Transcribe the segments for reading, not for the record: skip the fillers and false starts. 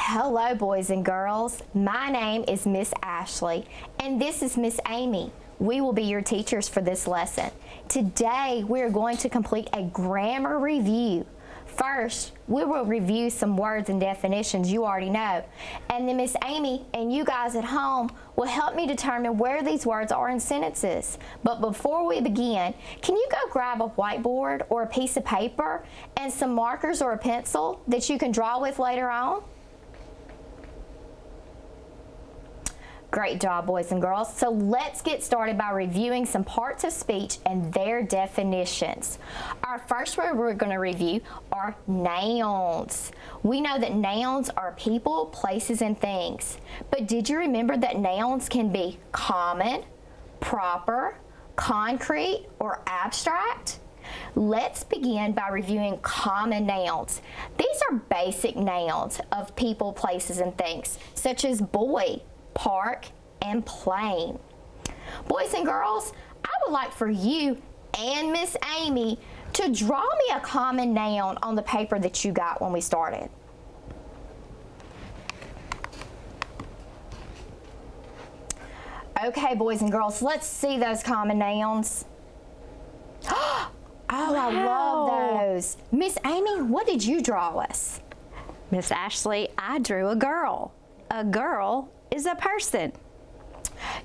Hello, boys and girls. My name is Miss Ashley, and this is Miss Amy. We will be your teachers for this lesson. Today, we are going to complete a grammar review. First, we will review some words and definitions you already know, and then Miss Amy and you guys at home will help me determine where these words are in sentences. But before we begin, can you go grab a whiteboard or a piece of paper and some markers or a pencil that you can draw with later on? Great job, boys and girls. So let's get started by reviewing some parts of speech and their definitions. Our first word we're going to review are nouns. We know that nouns are people, places, and things. But did you remember that nouns can be common, proper, concrete, or abstract? Let's begin by reviewing common nouns. These are basic nouns of people, places, and things, such as boy, park, and plane. Boys and girls, I would like for you and Miss Amy to draw me a common noun on the paper that you got when we started. Okay, boys and girls, let's see those common nouns. Oh, wow. I love those. Miss Amy, what did you draw us? Miss Ashley, I drew a girl. A girl is a person.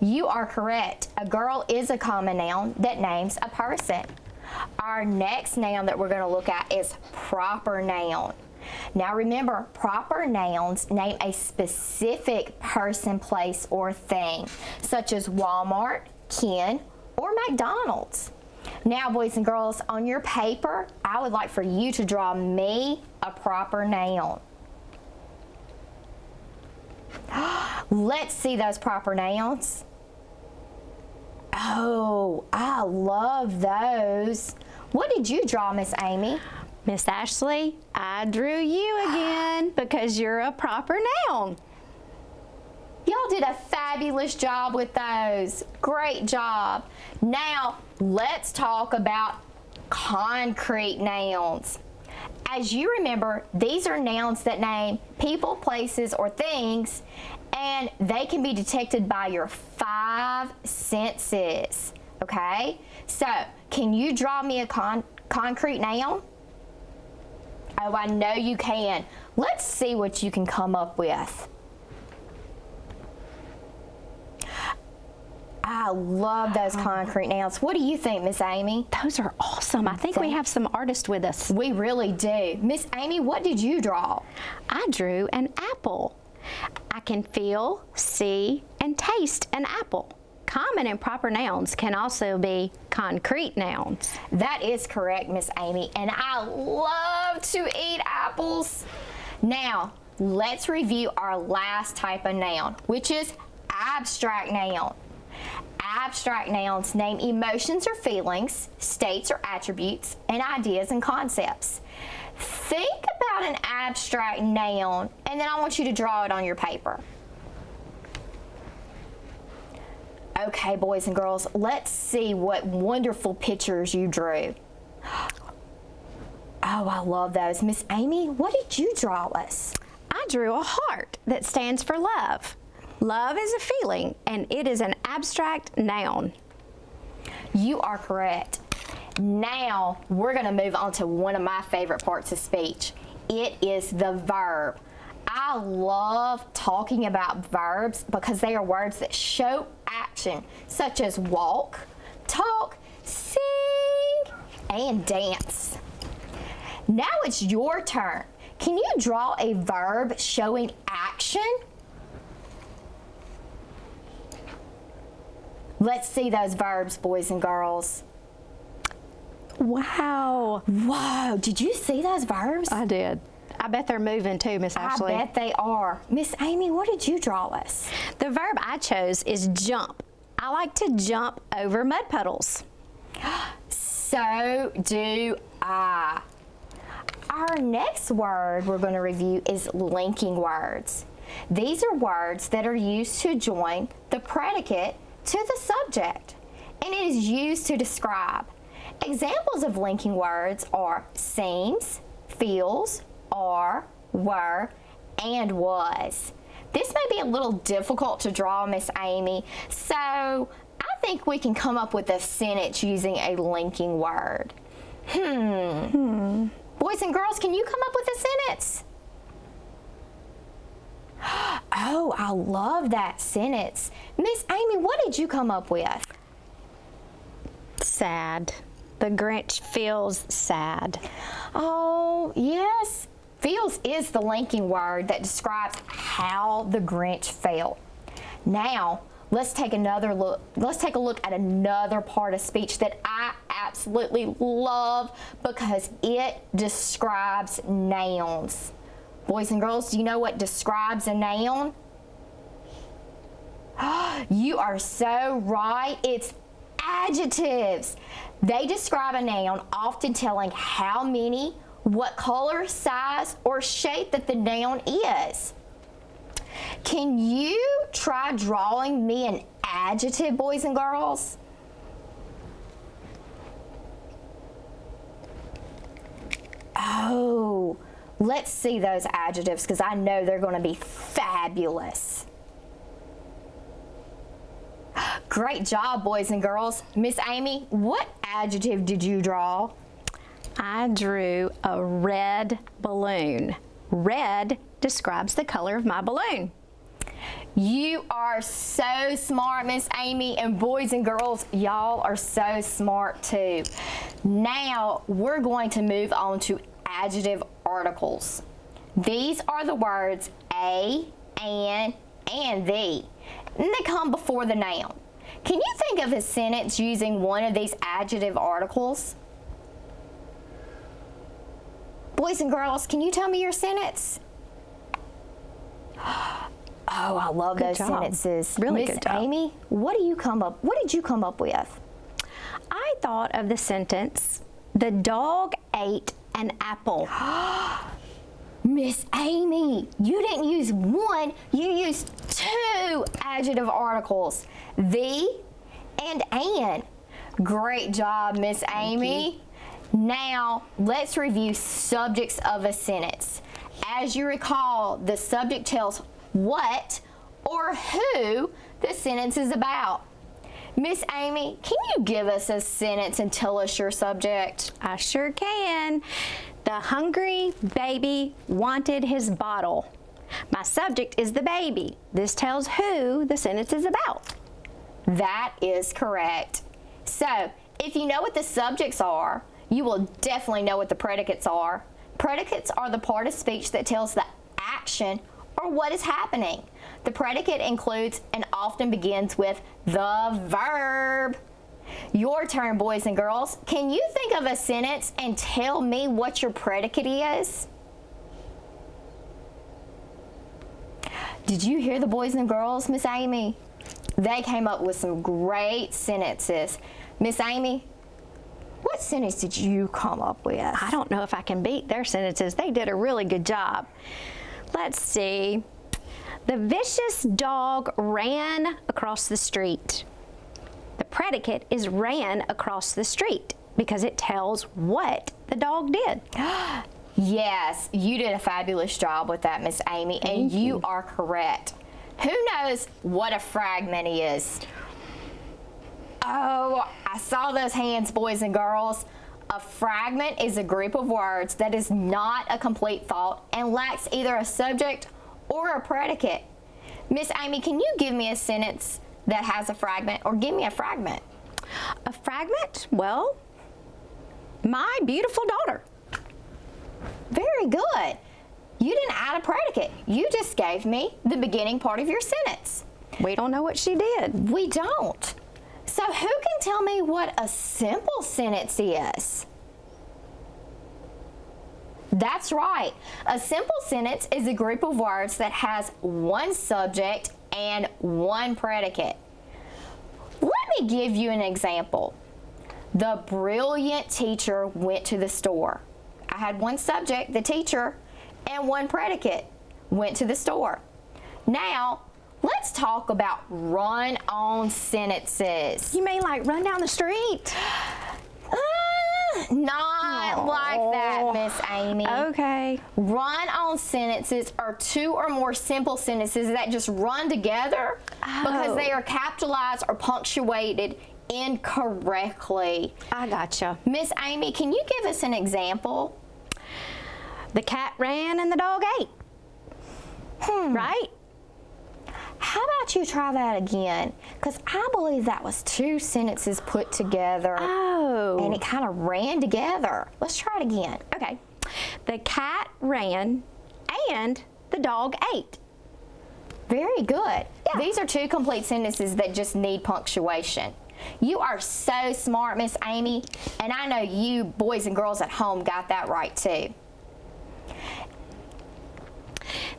You are correct. A girl is a common noun that names a person. Our next noun that we're going to look at is proper noun. Now remember, proper nouns name a specific person, place, or thing, such as Walmart, Ken, or McDonald's. Now, boys and girls, on your paper, I would like for you to draw me a proper noun. Let's see those proper nouns. Oh, I love those. What did you draw, Miss Amy? Miss Ashley, I drew you again because you're a proper noun. Y'all did a fabulous job with those. Great job. Now, let's talk about concrete nouns. As you remember, these are nouns that name people, places, or things, and they can be detected by your 5 senses, okay? So, can you draw me a concrete noun? Oh, I know you can. Let's see what you can come up with. I love those concrete nouns. What do you think, Miss Amy? Those are awesome. I think we have some artists with us. We really do. Miss Amy, what did you draw? I drew an apple. I can feel, see, and taste an apple. Common and proper nouns can also be concrete nouns. That is correct, Miss Amy, and I love to eat apples. Now, let's review our last type of noun, which is abstract noun. Abstract nouns name emotions or feelings, states or attributes, and ideas and concepts. Think about an abstract noun, and then I want you to draw it on your paper. Okay, boys and girls, let's see what wonderful pictures you drew. Oh, I love those. Miss Amy, what did you draw us? I drew a heart that stands for love. Love is a feeling, and it is an abstract noun. You are correct. Now, we're going to move on to one of my favorite parts of speech. It is the verb. I love talking about verbs because they are words that show action, such as walk, talk, sing, and dance. Now it's your turn. Can you draw a verb showing action? Let's see those verbs, boys and girls. Wow. Whoa, did you see those verbs? I did. I bet they're moving too, Miss Ashley. I bet they are. Miss Amy, what did you draw us? The verb I chose is jump. I like to jump over mud puddles. So do I. Our next word we're going to review is linking words. These are words that are used to join the predicate to the subject, and it is used to describe. Examples of linking words are seems, feels, are, were, and was. This may be a little difficult to draw, Miss Amy, so I think we can come up with a sentence using a linking word. Boys and girls, can you come up with a sentence? Oh, I love that sentence. Miss Amy, what did you come up with? Sad. The Grinch feels sad. Oh, yes. Feels is the linking word that describes how the Grinch felt. Now, let's take another look. Let's take a look at another part of speech that I absolutely love because it describes nouns. Boys and girls, do you know what describes a noun? You are so right. It's adjectives. They describe a noun, often telling how many, what color, size, or shape that the noun is. Can you try drawing me an adjective, boys and girls? Oh, let's see those adjectives because I know they're going to be fabulous. Great job, boys and girls. Miss Amy, what adjective did you draw? I drew a red balloon. Red describes the color of my balloon. You are so smart, Miss Amy, and boys and girls, y'all are so smart too. Now we're going to move on to adjective articles. These are the words a, and the, and they come before the noun. Can you think of a sentence using one of these adjective articles? Boys and girls, can you tell me your sentence? Oh, I love those sentences. Really Miss good job. Amy, what did you come up with? I thought of the sentence, the dog ate an apple. Miss Amy, you didn't use one, you used two adjective articles, the and an. Great job, Miss Amy. Now, let's review subjects of a sentence. As you recall, the subject tells what or who the sentence is about. Miss Amy, can you give us a sentence and tell us your subject? I sure can. The hungry baby wanted his bottle. My subject is the baby. This tells who the sentence is about. That is correct. So, if you know what the subjects are, you will definitely know what the predicates are. Predicates are the part of speech that tells the action or what is happening. The predicate includes and often begins with the verb. Your turn, boys and girls. Can you think of a sentence and tell me what your predicate is? Did you hear the boys and girls, Miss Amy? They came up with some great sentences. Miss Amy, what sentence did you come up with? I don't know if I can beat their sentences. They did a really good job. Let's see. The vicious dog ran across the street. The predicate is ran across the street because it tells what the dog did. Yes, you did a fabulous job with that, Miss Amy, and you are correct. Who knows what a fragment is? Oh, I saw those hands, boys and girls. A fragment is a group of words that is not a complete thought and lacks either a subject or a predicate. Miss Amy, can you give me a sentence that has a fragment, or give me a fragment? A fragment? Well, my beautiful daughter. Very good. You didn't add a predicate. You just gave me the beginning part of your sentence. We don't know what she did. We don't. So who can tell me what a simple sentence is? That's right. A simple sentence is a group of words that has one subject and one predicate. Let me give you an example. The brilliant teacher went to the store. I had one subject, the teacher, and one predicate, went to the store. Now, let's talk about run-on sentences. You mean like run down the street? Not like that, Miss Amy. Okay. Run-on sentences are two or more simple sentences that just run together because they are capitalized or punctuated incorrectly. I gotcha. Miss Amy, can you give us an example? The cat ran and the dog ate. Right? How about you try that again? Because I believe that was two sentences put together. Oh. And it kind of ran together. Let's try it again. Okay. The cat ran and the dog ate. Very good. Yeah. These are two complete sentences that just need punctuation. You are so smart, Miss Amy, and I know you boys and girls at home got that right too.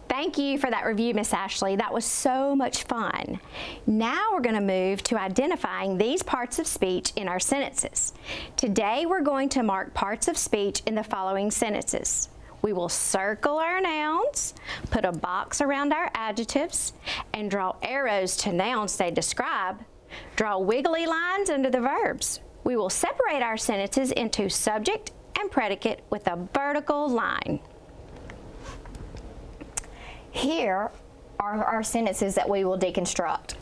Thank you for that review, Miss Ashley. That was so much fun. Now we're going to move to identifying these parts of speech in our sentences. Today we're going to mark parts of speech in the following sentences. We will circle our nouns, put a box around our adjectives, and draw arrows to nouns they describe. Draw wiggly lines under the verbs. We will separate our sentences into subject and predicate with a vertical line. Here are our sentences that we will deconstruct.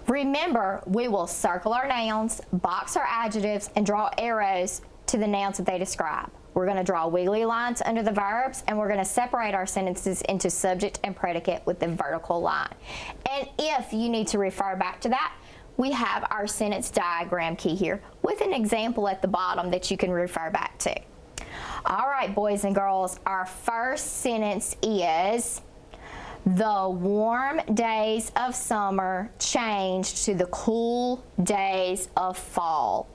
Remember, we will circle our nouns, box our adjectives, and draw arrows to the nouns that they describe. We're going to draw wiggly lines under the verbs, and we're going to separate our sentences into subject and predicate with the vertical line. And if you need to refer back to that, we have our sentence diagram key here with an example at the bottom that you can refer back to. All right, boys and girls, our first sentence is, the warm days of summer changed to the cool days of fall.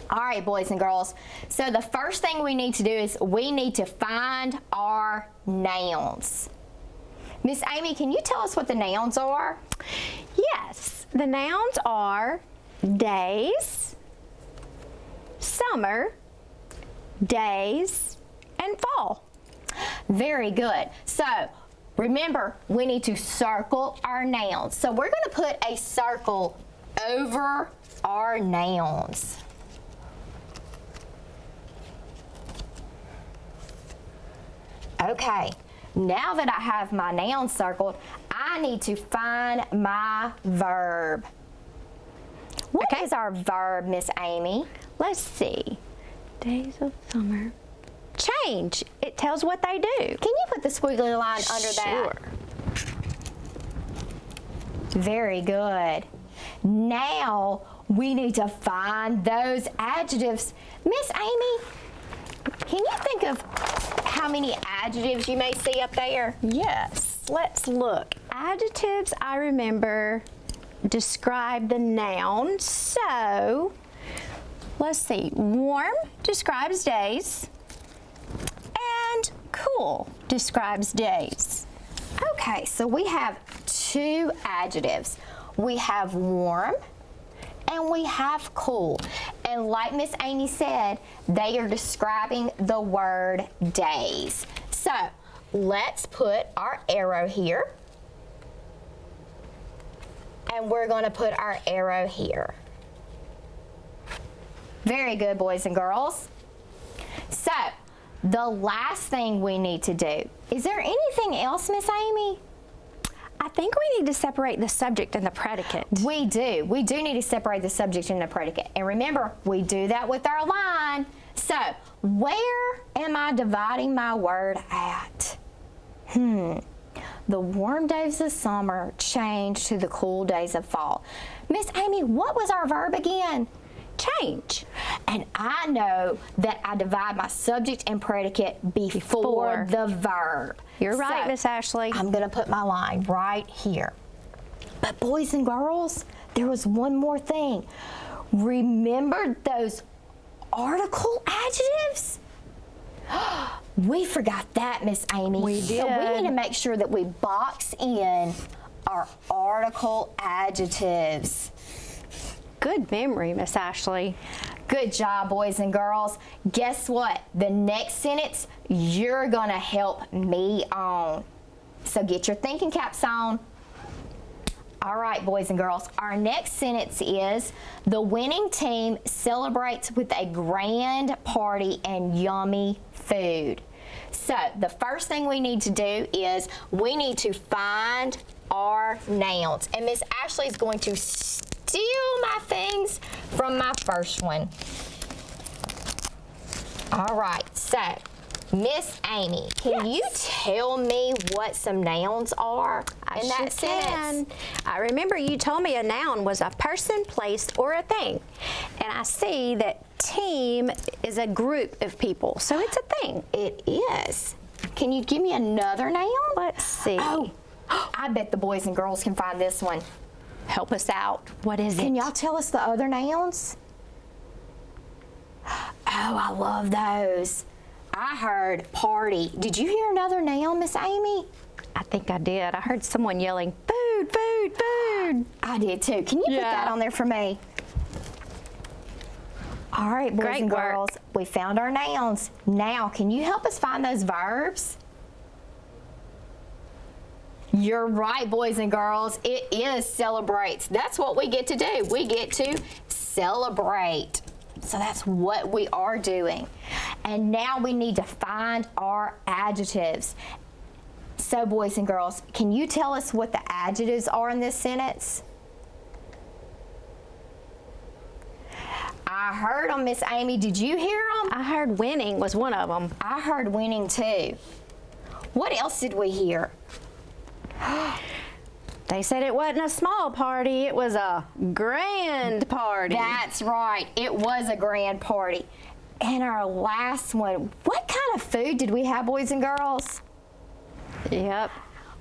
All right, boys and girls, so the first thing we need to do is we need to find our nouns. Miss Amy, can you tell us what the nouns are? Yes, the nouns are days, summer, days, and fall. Very good. So remember, we need to circle our nouns. So we're going to put a circle over our nouns. Okay, now that I have my noun circled, I need to find my verb. What is our verb, Miss Amy? Let's see. Days of summer. Change. It tells what they do. Can you put the squiggly line under that? Very good. Now we need to find those adjectives. Miss Amy, can you think of how many adjectives you may see up there? Yes. Let's look. Adjectives, I remember, describe the noun. So, let's see. Warm describes days, and cool describes days. Okay, so we have two adjectives. We have warm and we have cool. And like Miss Amy said, they are describing the word days. So let's put our arrow here. And we're going to put our arrow here. Very good, boys and girls. So the last thing we need to do, is there anything else, Miss Amy? I think we need to separate the subject and the predicate. We do. We do need to separate the subject and the predicate. And remember, we do that with our line. So, where am I dividing my word at? The warm days of summer change to the cool days of fall. Miss Amy, what was our verb again? Change. And I know that I divide my subject and predicate before the verb. You're right, So, Miss Ashley. I'm going to put my line right here. But boys and girls, there was one more thing. Remember those article adjectives? We forgot that, Miss Amy. We So we did. need to make sure that we box in our article adjectives. Good memory, Miss Ashley. Good job, boys and girls. Guess what? The next sentence, you're going to help me on. So get your thinking caps on. All right, boys and girls, our next sentence is, the winning team celebrates with a grand party and yummy food. So the first thing we need to do is we need to find our nouns. And Miss Ashley is going to steal my things from my first one. All right, so Miss Amy, can you tell me what some nouns are in that sentence? I remember you told me a noun was a person, place, or a thing. And I see that team is a group of people, so it's a thing. It is. Can you give me another noun? Let's see. Oh, I bet the boys and girls can find this one. Help us out. What is it? Can y'all tell us the other nouns? Oh, I love those. I heard party. Did you hear another noun, Miss Amy? I think I did. I heard someone yelling, food, food, food. I did too. Can you put that on there for me? All right, boys Great and work. girls, we found our nouns. Now, can you help us find those verbs? You're right, boys and girls. It is celebrates. That's what we get to do. We get to celebrate. So that's what we are doing. And now we need to find our adjectives. So, boys and girls, can you tell us what the adjectives are in this sentence? I heard them, Miss Amy. Did you hear them? I heard winning was one of them. I heard winning too. What else did we hear? They said it wasn't a small party, it was a grand party. That's right. It was a grand party. And our last one, what kind of food did we have, boys and girls? Yep.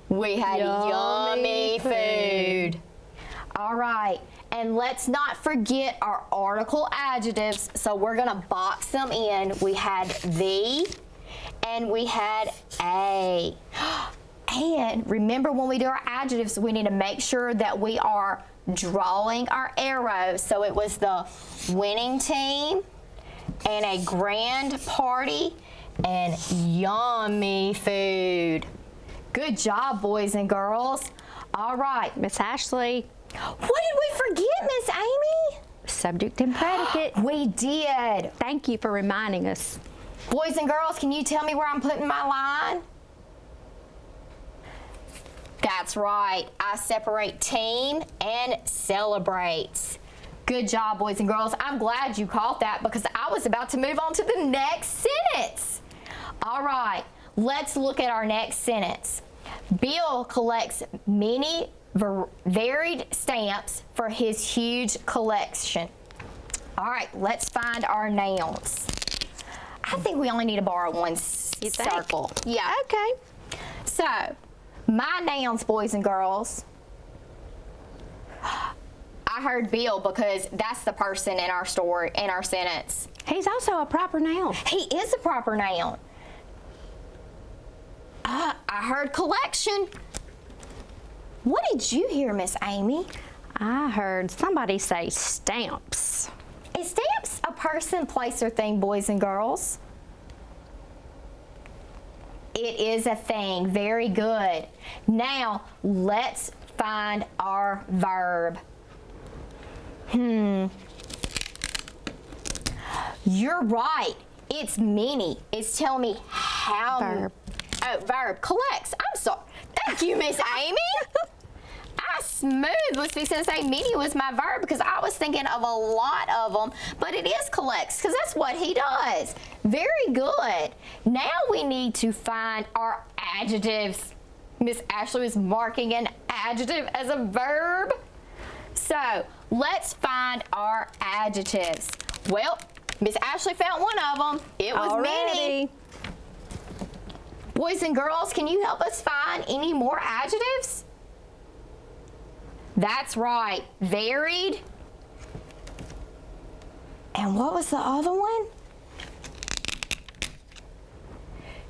We had yummy food. All right. And let's not forget our article adjectives. So we're going to box them in. We had the and we had a. And remember, when we do our adjectives, we need to make sure that we are drawing our arrows. So it was the winning team and a grand party and yummy food. Good job, boys and girls. All right. Miss Ashley. What did we forget, Miss Amy? Subject and predicate. We did. Thank you for reminding us. Boys and girls, can you tell me where I'm putting my line? That's right. I separate team and celebrates. Good job, boys and girls. I'm glad you caught that because I was about to move on to the next sentence. All right, let's look at our next sentence. Bill collects many varied stamps for his huge collection. All right, let's find our nouns. I think we only need to borrow one circle. Yeah. Okay. So, my nouns, boys and girls. I heard Bill because that's the person in our story, in our sentence. He's also a proper noun. He is a proper noun. I heard collection. What did you hear, Miss Amy? I heard somebody say stamps. Is stamps a person, place, or thing, boys and girls? It is a thing. Very good. Now, let's find our verb. You're right. It's many. It's telling me how. Verb. Oh, verb. Collects. I'm sorry. Thank you, Miss Amy. I smooth was fixing to say many was my verb because I was thinking of a lot of them, but it is collects because that's what he does. Very good. Now we need to find our adjectives. Miss Ashley was marking an adjective as a verb. So let's find our adjectives. Well, Miss Ashley found one of them. It was many. Boys and girls, can you help us find any more adjectives? That's right, varied. And what was the other one?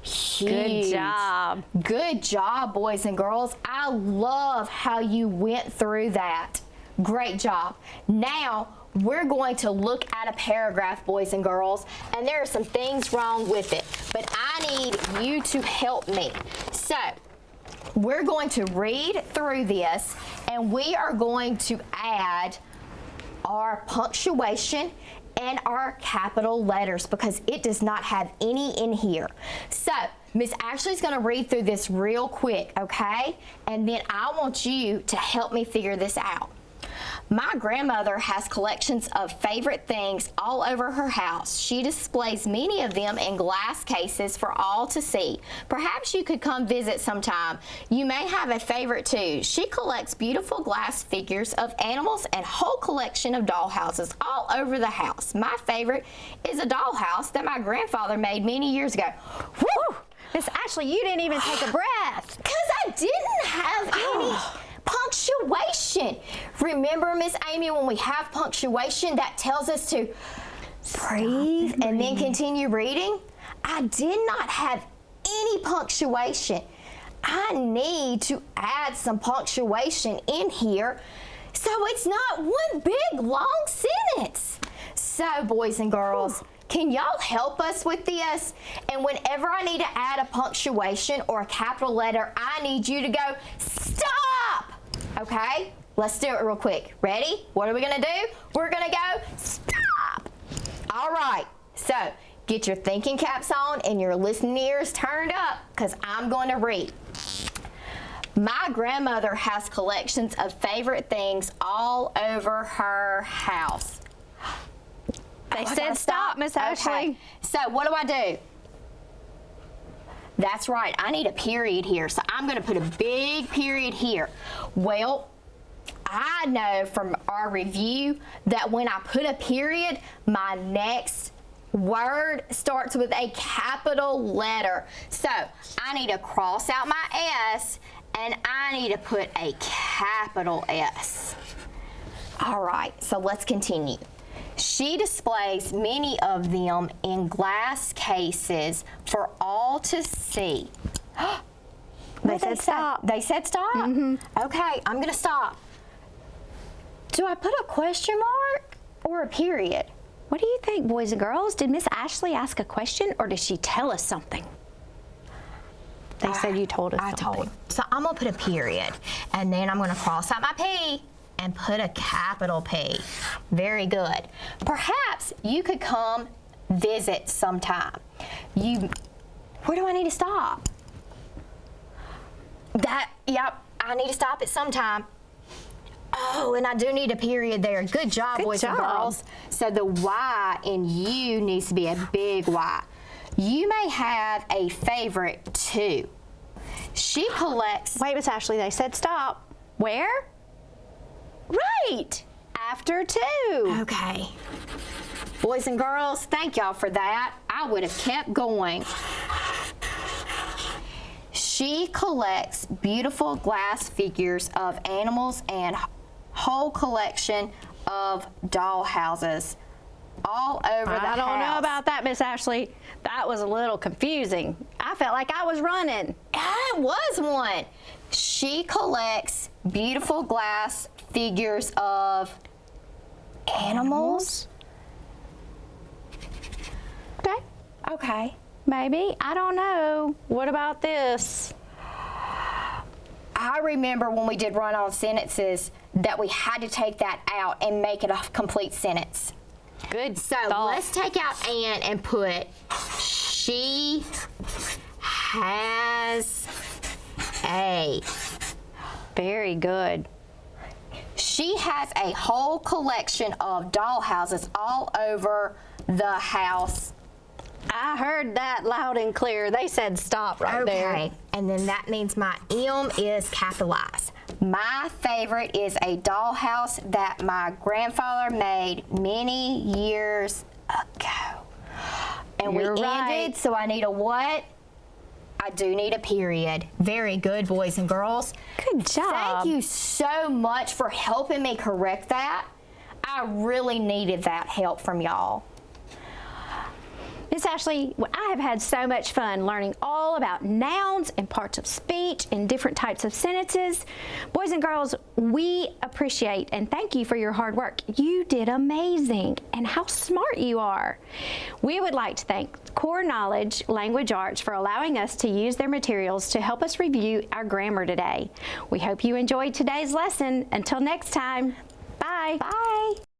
Huge. Good job. Good job, boys and girls. I love how you went through that. Great job. Now, we're going to look at a paragraph, boys and girls, and there are some things wrong with it, but I need you to help me. So, we're going to read through this and we are going to add our punctuation and our capital letters because it does not have any in here. So Miss Ashley's going to read through this real quick, okay? And then I want you to help me figure this out. My grandmother has collections of favorite things all over her house. She displays many of them in glass cases for all to see. Perhaps you could come visit sometime. You may have a favorite too. She collects beautiful glass figures of animals and whole collection of dollhouses all over the house. My favorite is a dollhouse that my grandfather made many years ago. Woo! Miss Ashley, you didn't even take a breath. Because I didn't have any punctuation. Remember, Miss Amy, when we have punctuation, that tells us to breathe and then continue reading? I did not have any punctuation. I need to add some punctuation in here so it's not one big long sentence. So, boys and girls, can y'all help us with this? And whenever I need to add a punctuation or a capital letter, I need you to go, stop! Okay? Let's do it real quick. Ready? What are we gonna do? We're gonna go, stop! All right, so get your thinking caps on and your listening ears turned up because I'm going to read. My grandmother has collections of favorite things all over her house. They said stop, Miss Ashley. Okay. So what do I do? That's right, I need a period here. So I'm gonna put a big period here. Well, I know from our review that when I put a period, my next word starts with a capital letter. So I need to cross out my S and I need to put a capital S. All right, so let's continue. She displays many of them in glass cases for all to see. They said stop. They said stop? Mm-hmm. Okay, I'm gonna stop. Do I put a question mark or a period? What do you think, boys and girls? Did Miss Ashley ask a question or did she tell us something? They said you told us something. I told. So I'm gonna put a period and then I'm gonna cross out my P and put a capital P. Very good. Perhaps you could come visit sometime. Where do I need to stop? Yep, I need to stop at sometime. Oh, and I do need a period there. Good job, boys and girls. So the Y in you needs to be a big Y. You may have a favorite too. She collects. Wait, Miss Ashley, they said stop. Where? Right, after two. Okay. Boys and girls, thank y'all for that. I would have kept going. She collects beautiful glass figures of animals and whole collection of doll houses all over the house. I don't know about that, Miss Ashley. That was a little confusing. I felt like I was running. It was one. She collects beautiful glass figures of animals. Okay. Okay. Maybe. I don't know. What about this? I remember when we did run-on sentences that we had to take that out and make it a complete sentence. Good So thought. let's take out and put she has a. Very good. She has a whole collection of doll houses all over the house. I heard that loud and clear. They said stop right there. Okay, and then that means my M is capitalized. My favorite is a dollhouse that my grandfather made many years ago. And You're we right. ended, so I need a what? I do need a period. Very good, boys and girls. Good job. Thank you so much for helping me correct that. I really needed that help from y'all. Miss Miss Ashley, I have had so much fun learning all about nouns and parts of speech and different types of sentences. Boys and girls, we appreciate and thank you for your hard work. You did amazing, and how smart you are. We would like to thank Core Knowledge Language Arts for allowing us to use their materials to help us review our grammar today. We hope you enjoyed today's lesson. Until next time, bye. Bye.